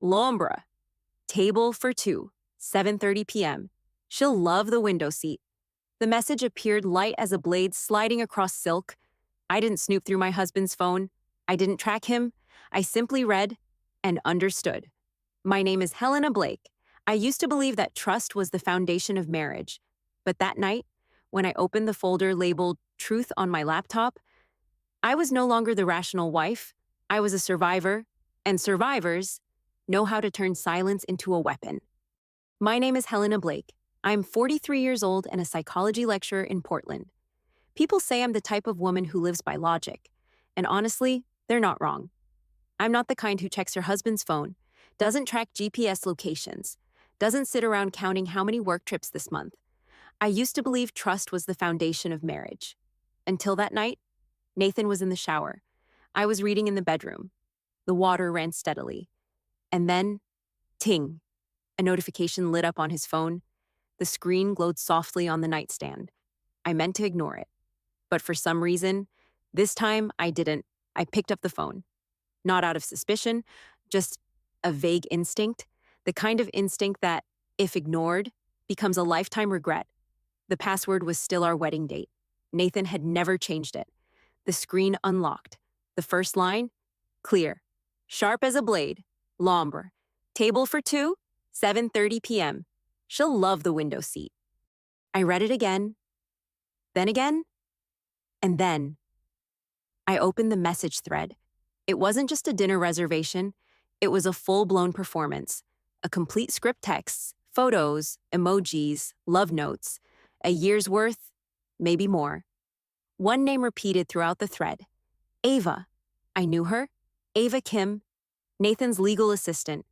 Lombra, table for two, 7:30 p.m. She'll love the window seat. The message appeared light as a blade sliding across silk. I didn't snoop through my husband's phone. I didn't track him. I simply read and understood. My name is Helena Blake. I used to believe that trust was the foundation of marriage. But that night, when I opened the folder labeled Truth on my laptop, I was no longer the rational wife. I was a survivor, and survivors know how to turn silence into a weapon. My name is Helena Blake. I'm 43 years old and a psychology lecturer in Portland. People say I'm the type of woman who lives by logic, and honestly, they're not wrong. I'm not the kind who checks her husband's phone, doesn't track GPS locations, doesn't sit around counting how many work trips this month. I used to believe trust was the foundation of marriage. Until that night, Nathan was in the shower. I was reading in the bedroom. The water ran steadily. And then, ting, a notification lit up on his phone. The screen glowed softly on the nightstand. I meant to ignore it. But for some reason, this time I didn't. I picked up the phone. Not out of suspicion, just a vague instinct, the kind of instinct that, if ignored, becomes a lifetime regret. The password was still our wedding date. Nathan had never changed it. The screen unlocked. The first line? Clear. Sharp as a blade. Lombra. Table for two? 7:30 p.m. She'll love the window seat. I read it again. Then again. And then. I opened the message thread. It wasn't just a dinner reservation. It was a full-blown performance. A complete script text, photos, emojis, love notes. A year's worth, maybe more. One name repeated throughout the thread. Ava. I knew her. Ava Kim, Nathan's legal assistant.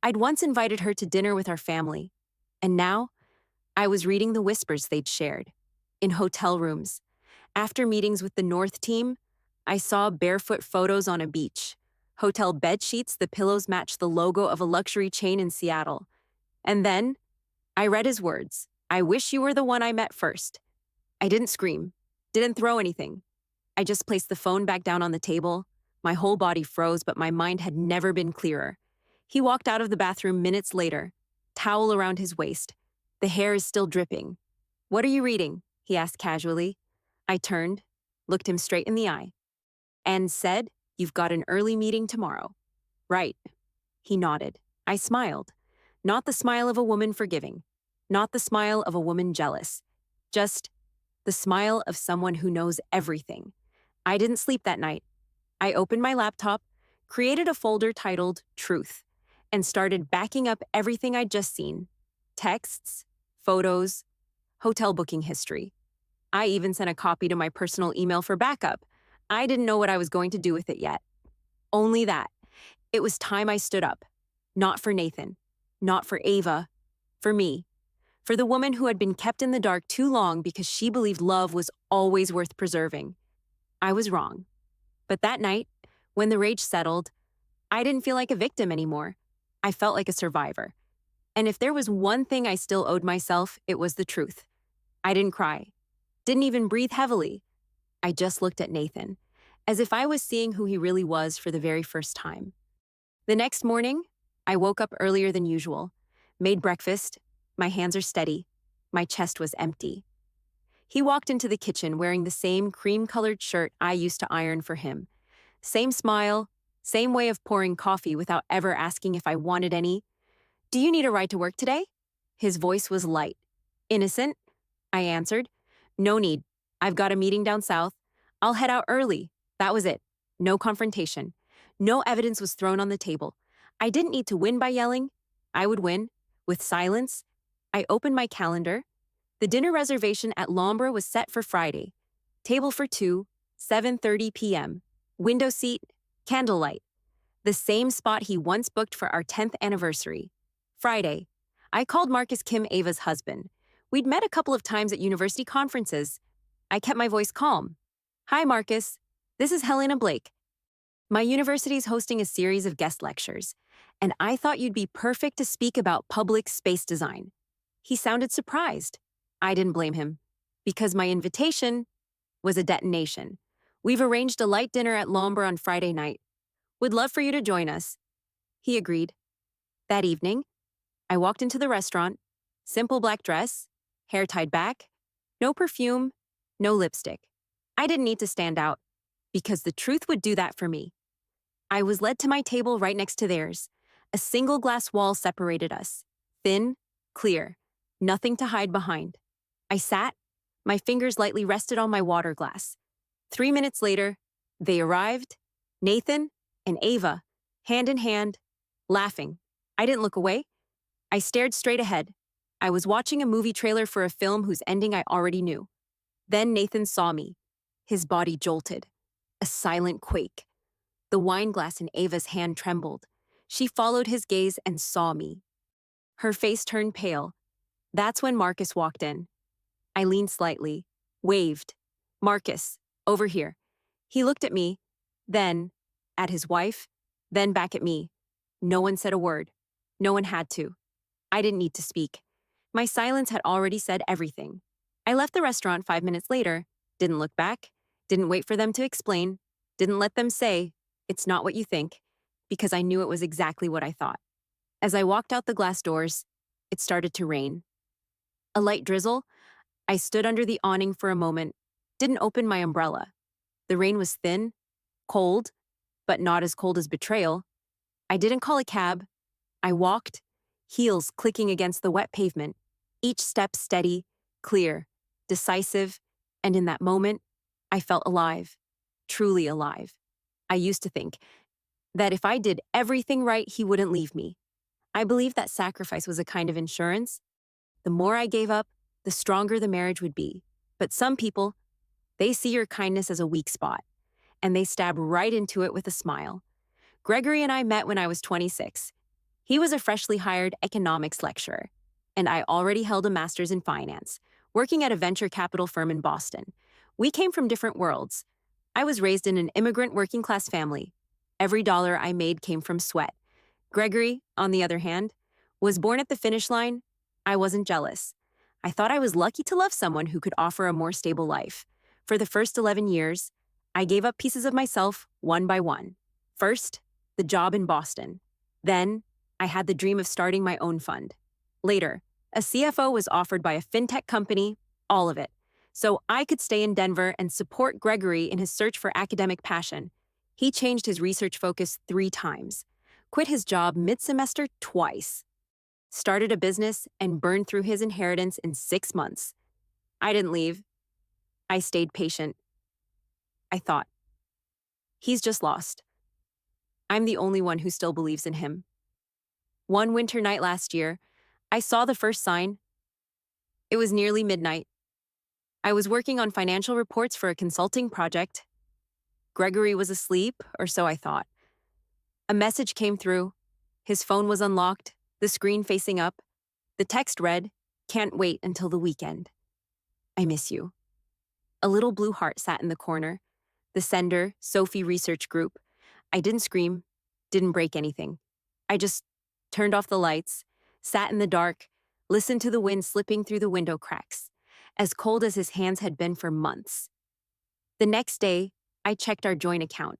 I'd once invited her to dinner with our family. And now, I was reading the whispers they'd shared. In hotel rooms. After meetings with the North team, I saw barefoot photos on a beach. Hotel bed sheets, the pillows matched the logo of a luxury chain in Seattle. And then, I read his words. I wish you were the one I met first. I didn't scream. Didn't throw anything. I just placed the phone back down on the table. My whole body froze, but my mind had never been clearer. He walked out of the bathroom minutes later, towel around his waist. The hair is still dripping. What are you reading? He asked casually. I turned, looked him straight in the eye, and said, You've got an early meeting tomorrow. Right. He nodded. I smiled. Not the smile of a woman forgiving. Not the smile of a woman jealous. Just the smile of someone who knows everything. I didn't sleep that night. I opened my laptop, created a folder titled Truth, and started backing up everything I'd just seen. Texts, photos, hotel booking history. I even sent a copy to my personal email for backup. I didn't know what I was going to do with it yet. Only that. It was time I stood up. Not for Nathan. Not for Ava. For me. For the woman who had been kept in the dark too long because she believed love was always worth preserving. I was wrong. But that night, when the rage settled, I didn't feel like a victim anymore. I felt like a survivor. And if there was one thing I still owed myself, it was the truth. I didn't cry. Didn't even breathe heavily. I just looked at Nathan, as if I was seeing who he really was for the very first time. The next morning, I woke up earlier than usual, made breakfast. My hands are steady. My chest was empty. He walked into the kitchen wearing the same cream-colored shirt I used to iron for him. Same smile, same way of pouring coffee without ever asking if I wanted any. Do you need a ride to work today? His voice was light. Innocent? I answered. No need. I've got a meeting down south. I'll head out early. That was it. No confrontation. No evidence was thrown on the table. I didn't need to win by yelling. I would win. With silence. I opened my calendar. The dinner reservation at Lombra was set for Friday. Table for two, 7:30 p.m. Window seat, candlelight. The same spot he once booked for our 10th anniversary. Friday. I called Marcus Kim, Ava's husband. We'd met a couple of times at university conferences. I kept my voice calm. Hi, Marcus. This is Helena Blake. My university's hosting a series of guest lectures, and I thought you'd be perfect to speak about public space design. He sounded surprised. I didn't blame him, because my invitation was a detonation. We've arranged a light dinner at Lombra on Friday night. Would love for you to join us. He agreed. That evening, I walked into the restaurant, simple black dress, hair tied back, no perfume, no lipstick. I didn't need to stand out, because the truth would do that for me. I was led to my table right next to theirs. A single glass wall separated us. Thin, clear, nothing to hide behind. I sat, my fingers lightly rested on my water glass. 3 minutes later, they arrived, Nathan and Ava, hand in hand, laughing. I didn't look away. I stared straight ahead. I was watching a movie trailer for a film whose ending I already knew. Then Nathan saw me. His body jolted. A silent quake. The wine glass in Ava's hand trembled. She followed his gaze and saw me. Her face turned pale. That's when Marcus walked in. I leaned slightly, waved. "Marcus, over here." He looked at me, then at his wife, then back at me. No one said a word. No one had to. I didn't need to speak. My silence had already said everything. I left the restaurant 5 minutes later, didn't look back, didn't wait for them to explain, didn't let them say, "It's not what you think," because I knew it was exactly what I thought. As I walked out the glass doors, it started to rain. A light drizzle. I stood under the awning for a moment, didn't open my umbrella. The rain was thin, cold, but not as cold as betrayal. I didn't call a cab. I walked, heels clicking against the wet pavement, each step steady, clear, decisive, and in that moment, I felt alive, truly alive. I used to think that if I did everything right, he wouldn't leave me. I believed that sacrifice was a kind of insurance. The more I gave up, the stronger the marriage would be. But some people, they see your kindness as a weak spot, and they stab right into it with a smile. Gregory and I met when I was 26. He was a freshly hired economics lecturer, and I already held a master's in finance, working at a venture capital firm in Boston. We came from different worlds. I was raised in an immigrant working-class family. Every dollar I made came from sweat. Gregory, on the other hand, was born at the finish line. I wasn't jealous. I thought I was lucky to love someone who could offer a more stable life. For the first 11 years, I gave up pieces of myself one by one. First, the job in Boston. Then, I had the dream of starting my own fund. Later, a CFO was offered by a fintech company, all of it, so I could stay in Denver and support Gregory in his search for academic passion. He changed his research focus 3 times, quit his job mid-semester twice, started a business, and burned through his inheritance in 6 months. I didn't leave. I stayed patient. I thought, he's just lost. I'm the only one who still believes in him. One winter night last year, I saw the first sign. It was nearly midnight. I was working on financial reports for a consulting project. Gregory was asleep, or so I thought. A message came through. His phone was unlocked, the screen facing up. The text read, "Can't wait until the weekend. I miss you." A little blue heart sat in the corner. The sender, Sophie Research Group. I didn't scream, didn't break anything. I just turned off the lights, sat in the dark, listened to the wind slipping through the window cracks, as cold as his hands had been for months. The next day, I checked our joint account.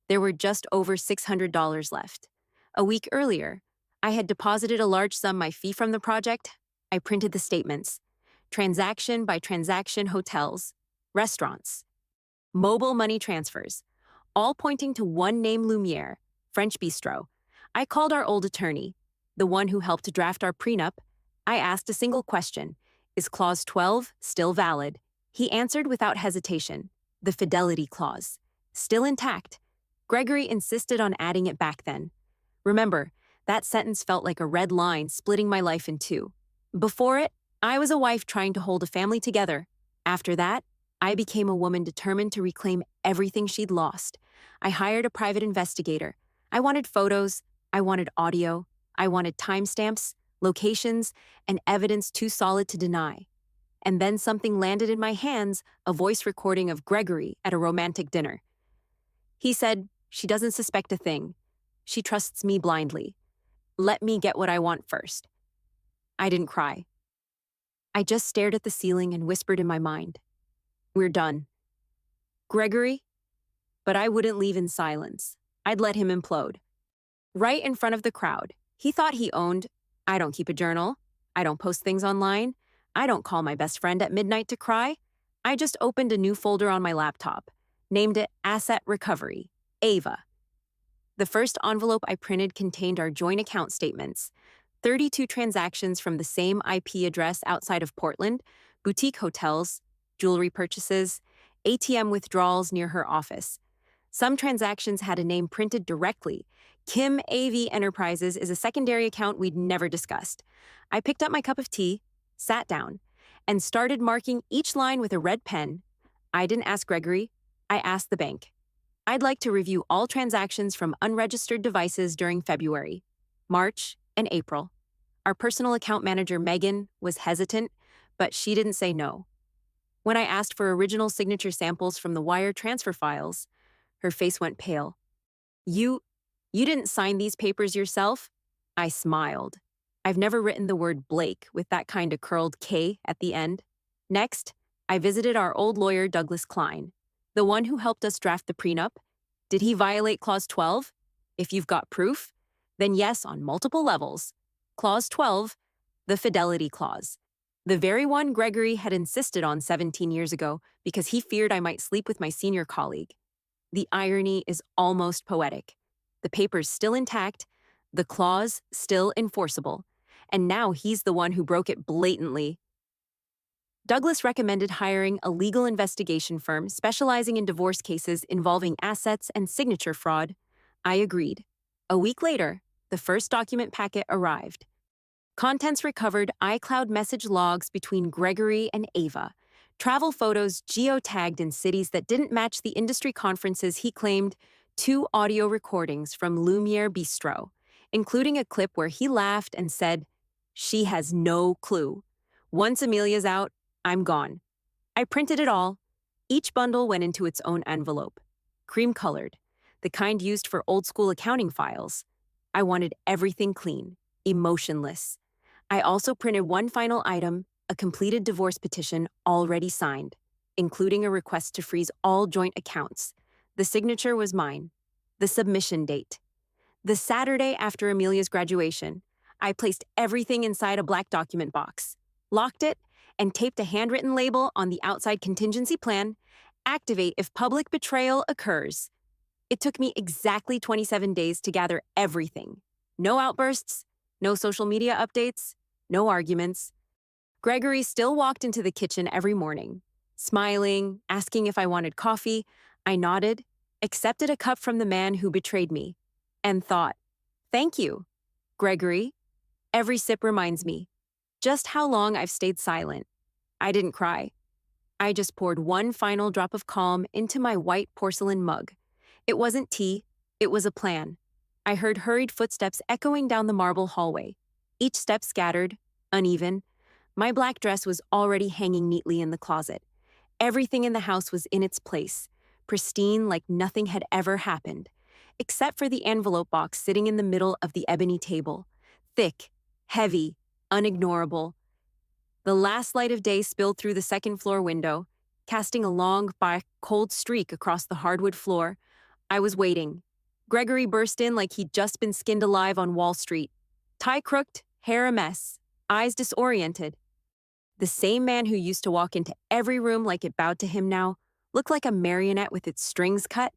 There were just over $600 left. A week earlier, I had deposited a large sum my fee from the project. I printed the statements. Transaction by transaction hotels, restaurants, mobile money transfers, all pointing to one name: Lumiere, French Bistro. I called our old attorney, the one who helped draft our prenup. I asked a single question: is Clause 12 still valid? He answered without hesitation: the fidelity clause. Still intact. Gregory insisted on adding it back then. Remember, that sentence felt like a red line splitting my life in two. Before it, I was a wife trying to hold a family together. After that, I became a woman determined to reclaim everything she'd lost. I hired a private investigator. I wanted photos, I wanted audio, I wanted timestamps, locations, and evidence too solid to deny. And then something landed in my hands, a voice recording of Gregory at a romantic dinner. He said, "She doesn't suspect a thing. She trusts me blindly. Let me get what I want first." I didn't cry. I just stared at the ceiling and whispered in my mind, "We're done." Gregory? But I wouldn't leave in silence. I'd let him implode. Right in front of the crowd, He thought he owned, I don't keep a journal, I don't post things online, I don't call my best friend at midnight to cry. I just opened a new folder on my laptop, named it Asset Recovery, Ava. The first envelope I printed contained our joint account statements, 32 transactions from the same IP address outside of Portland, boutique hotels, jewelry purchases, ATM withdrawals near her office. Some transactions had a name printed directly. Kim AV Enterprises is a secondary account we'd never discussed. I picked up my cup of tea, sat down, and started marking each line with a red pen. I didn't ask Gregory, I asked the bank. I'd like to review all transactions from unregistered devices during February, March, and April. Our personal account manager, Megan, was hesitant, but she didn't say no. When I asked for original signature samples from the wire transfer files, her face went pale. You didn't sign these papers yourself? I smiled. I've never written the word Blake with that kind of curled K at the end. Next, I visited our old lawyer, Douglas Klein, the one who helped us draft the prenup. Did he violate Clause 12? If you've got proof, then yes on multiple levels. Clause 12, the fidelity clause. The very one Gregory had insisted on 17 years ago because he feared I might sleep with my senior colleague. The irony is almost poetic. The paper's still intact, the clause still enforceable, and now he's the one who broke it blatantly. Douglas recommended hiring a legal investigation firm specializing in divorce cases involving assets and signature fraud. I agreed. A week later, the first document packet arrived. Contents recovered iCloud message logs between Gregory and Ava, travel photos geotagged in cities that didn't match the industry conferences he claimed, 2 audio recordings from Lumiere Bistro, including a clip where he laughed and said, "She has no clue. Once Amelia's out, I'm gone." I printed it all. Each bundle went into its own envelope, cream-colored, the kind used for old-school accounting files. I wanted everything clean, emotionless. I also printed one final item, a completed divorce petition already signed, including a request to freeze all joint accounts. The signature was mine. The submission date. The Saturday after Amelia's graduation, I placed everything inside a black document box, locked it, and taped a handwritten label on the outside contingency plan, activate if public betrayal occurs. It took me exactly 27 days to gather everything. No outbursts, no social media updates, no arguments. Gregory still walked into the kitchen every morning, smiling, asking if I wanted coffee. I nodded, accepted a cup from the man who betrayed me, and thought, "Thank you, Gregory." Every sip reminds me just how long I've stayed silent. I didn't cry. I just poured one final drop of calm into my white porcelain mug. It wasn't tea, it was a plan. I heard hurried footsteps echoing down the marble hallway, each step scattered, uneven. My black dress was already hanging neatly in the closet. Everything in the house was in its place, pristine like nothing had ever happened, except for the envelope box sitting in the middle of the ebony table, thick, heavy, unignorable. The last light of day spilled through the second-floor window, casting a long, black, cold streak across the hardwood floor. I was waiting. Gregory burst in like he'd just been skinned alive on Wall Street. Tie crooked, hair a mess, eyes disoriented. The same man who used to walk into every room like it bowed to him now looked like a marionette with its strings cut.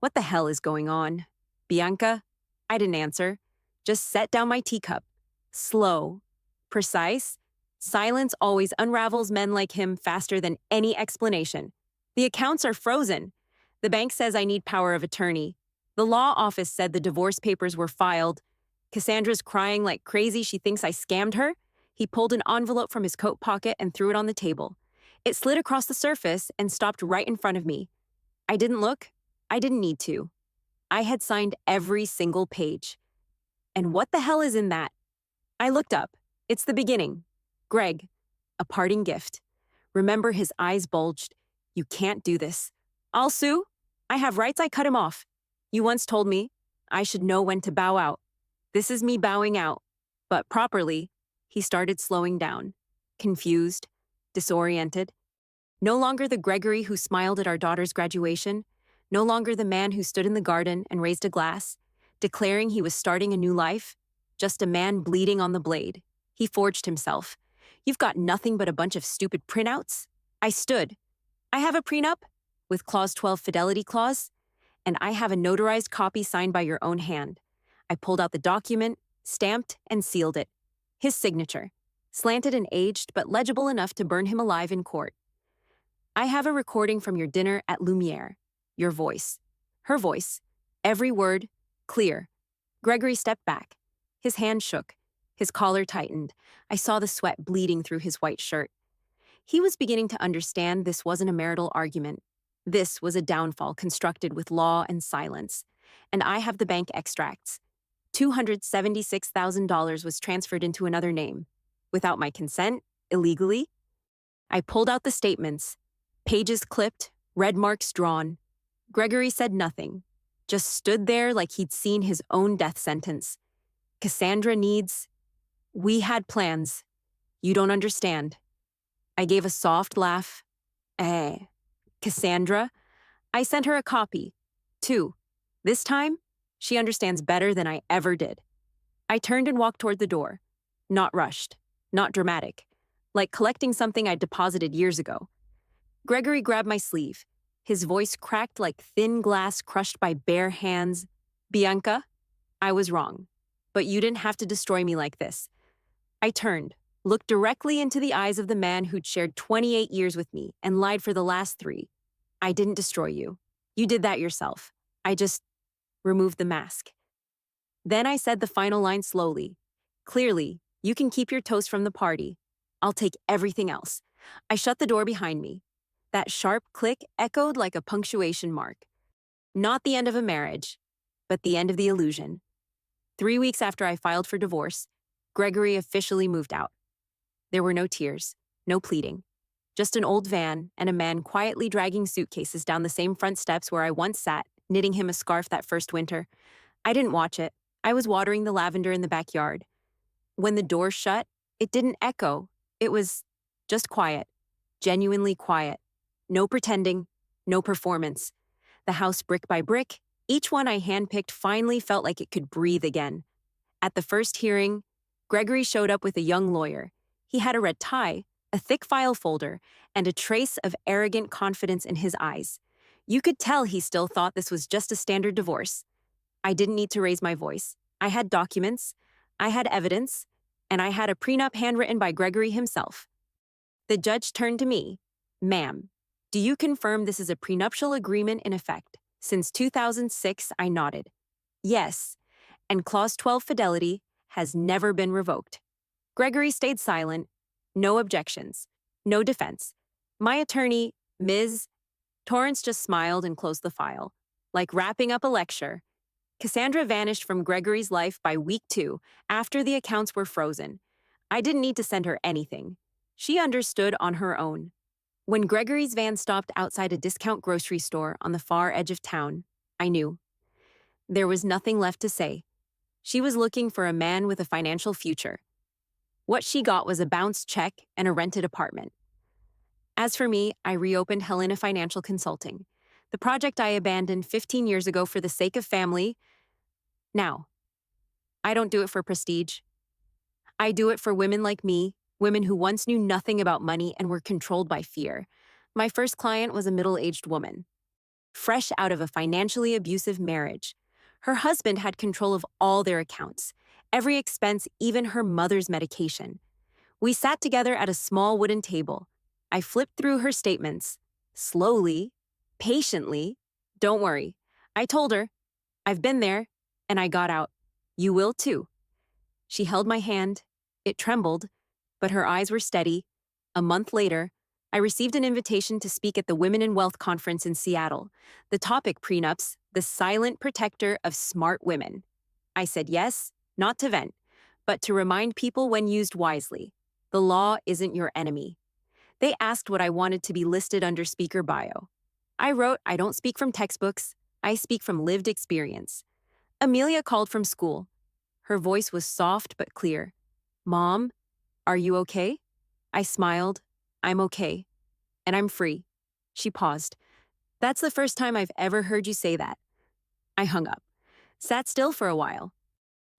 What the hell is going on? Bianca? I didn't answer. Just set down my teacup. Slow. Precise. Silence always unravels men like him faster than any explanation. The accounts are frozen. The bank says I need power of attorney. The law office said the divorce papers were filed. Cassandra's crying like crazy she thinks I scammed her. He pulled an envelope from his coat pocket and threw it on the table. It slid across the surface and stopped right in front of me. I didn't look. I didn't need to. I had signed every single page. And what the hell is in that? I looked up. It's the beginning. Greg, a parting gift. Remember, his eyes bulged. You can't do this. I'll sue. I have rights. I cut him off. You once told me I should know when to bow out. This is me bowing out. But properly, he started slowing down, confused, disoriented. No longer the Gregory who smiled at our daughter's graduation, no longer the man who stood in the garden and raised a glass, declaring he was starting a new life. Just a man bleeding on the blade. He forged himself. You've got nothing but a bunch of stupid printouts? I stood. I have a prenup with Clause 12 fidelity clause, and I have a notarized copy signed by your own hand. I pulled out the document, stamped, and sealed it. His signature, slanted and aged, but legible enough to burn him alive in court. I have a recording from your dinner at Lumiere. Your voice. Her voice. Every word, clear. Gregory stepped back. His hand shook. His collar tightened. I saw the sweat bleeding through his white shirt. He was beginning to understand this wasn't a marital argument. This was a downfall constructed with law and silence. And I have the bank extracts. $276,000 was transferred into another name. Without my consent, illegally. I pulled out the statements. Pages clipped, red marks drawn. Gregory said nothing, just stood there like he'd seen his own death sentence. Cassandra needs... We had plans. You don't understand. I gave a soft laugh. Cassandra? I sent her a copy. 2. This time, she understands better than I ever did. I turned and walked toward the door. Not rushed, not dramatic, like collecting something I'd deposited years ago. Gregory grabbed my sleeve. His voice cracked like thin glass crushed by bare hands. Bianca, I was wrong, but you didn't have to destroy me like this. I turned, looked directly into the eyes of the man who'd shared 28 years with me and lied for the last 3. I didn't destroy you. You did that yourself. I just removed the mask. Then I said the final line slowly. Clearly, you can keep your toast from the party. I'll take everything else. I shut the door behind me. That sharp click echoed like a punctuation mark. Not the end of a marriage, but the end of the illusion. 3 weeks after I filed for divorce, Gregory officially moved out. There were no tears, no pleading, just an old van and a man quietly dragging suitcases down the same front steps where I once sat, knitting him a scarf that first winter. I didn't watch it. I was watering the lavender in the backyard. When the door shut, it didn't echo. It was just quiet, genuinely quiet. No pretending, no performance. The house brick by brick, each one I handpicked finally felt like it could breathe again. At the first hearing, Gregory showed up with a young lawyer. He had a red tie, a thick file folder, and a trace of arrogant confidence in his eyes. You could tell he still thought this was just a standard divorce. I didn't need to raise my voice. I had documents, I had evidence, and I had a prenup handwritten by Gregory himself. The judge turned to me. Ma'am, do you confirm this is a prenuptial agreement in effect? Since 2006, I nodded. Yes, and Clause 12 fidelity has never been revoked. Gregory stayed silent. No objections. No defense. My attorney, Ms. Torrance, just smiled and closed the file. Like wrapping up a lecture. Cassandra vanished from Gregory's life by week 2, after the accounts were frozen. I didn't need to send her anything. She understood on her own. When Gregory's van stopped outside a discount grocery store on the far edge of town, I knew. There was nothing left to say. She was looking for a man with a financial future. What she got was a bounced check and a rented apartment. As for me, I reopened Helena Financial Consulting, the project I abandoned 15 years ago for the sake of family. Now, I don't do it for prestige. I do it for women like me, women who once knew nothing about money and were controlled by fear. My first client was a middle-aged woman, fresh out of a financially abusive marriage. Her husband had control of all their accounts, every expense, even her mother's medication. We sat together at a small wooden table. I flipped through her statements, slowly, patiently. Don't worry, I told her. I've been there, and I got out. You will too. She held my hand. It trembled, but her eyes were steady. A month later, I received an invitation to speak at the Women in Wealth Conference in Seattle. The topic, prenups, the silent protector of smart women. I said yes, not to vent, but to remind people when used wisely. The law isn't your enemy. They asked what I wanted to be listed under speaker bio. I wrote, I don't speak from textbooks, I speak from lived experience. Amelia called from school. Her voice was soft but clear. Mom, are you okay? I smiled. I'm okay. And I'm free. She paused. That's the first time I've ever heard you say that. I hung up. Sat still for a while.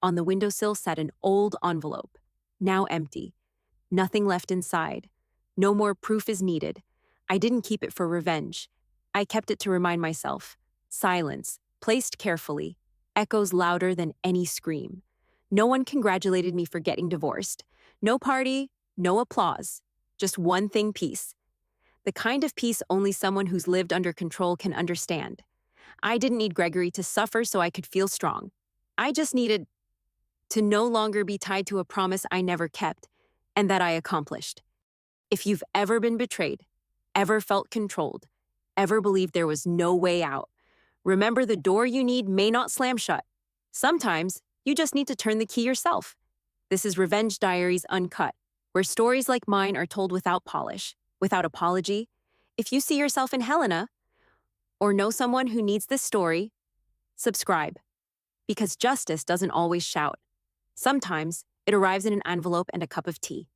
On the windowsill sat an old envelope, now empty. Nothing left inside. No more proof is needed. I didn't keep it for revenge. I kept it to remind myself. Silence, placed carefully, echoes louder than any scream. No one congratulated me for getting divorced. No party, no applause. Just one thing: peace. The kind of peace only someone who's lived under control can understand. I didn't need Gregory to suffer so I could feel strong. I just needed to no longer be tied to a promise I never kept, and that I accomplished. If you've ever been betrayed, ever felt controlled, ever believed there was no way out, remember the door you need may not slam shut. Sometimes you just need to turn the key yourself. This is Revenge Diaries Uncut, where stories like mine are told without polish, without apology. If you see yourself in Helena, or know someone who needs this story, subscribe. Because justice doesn't always shout. Sometimes it arrives in an envelope and a cup of tea.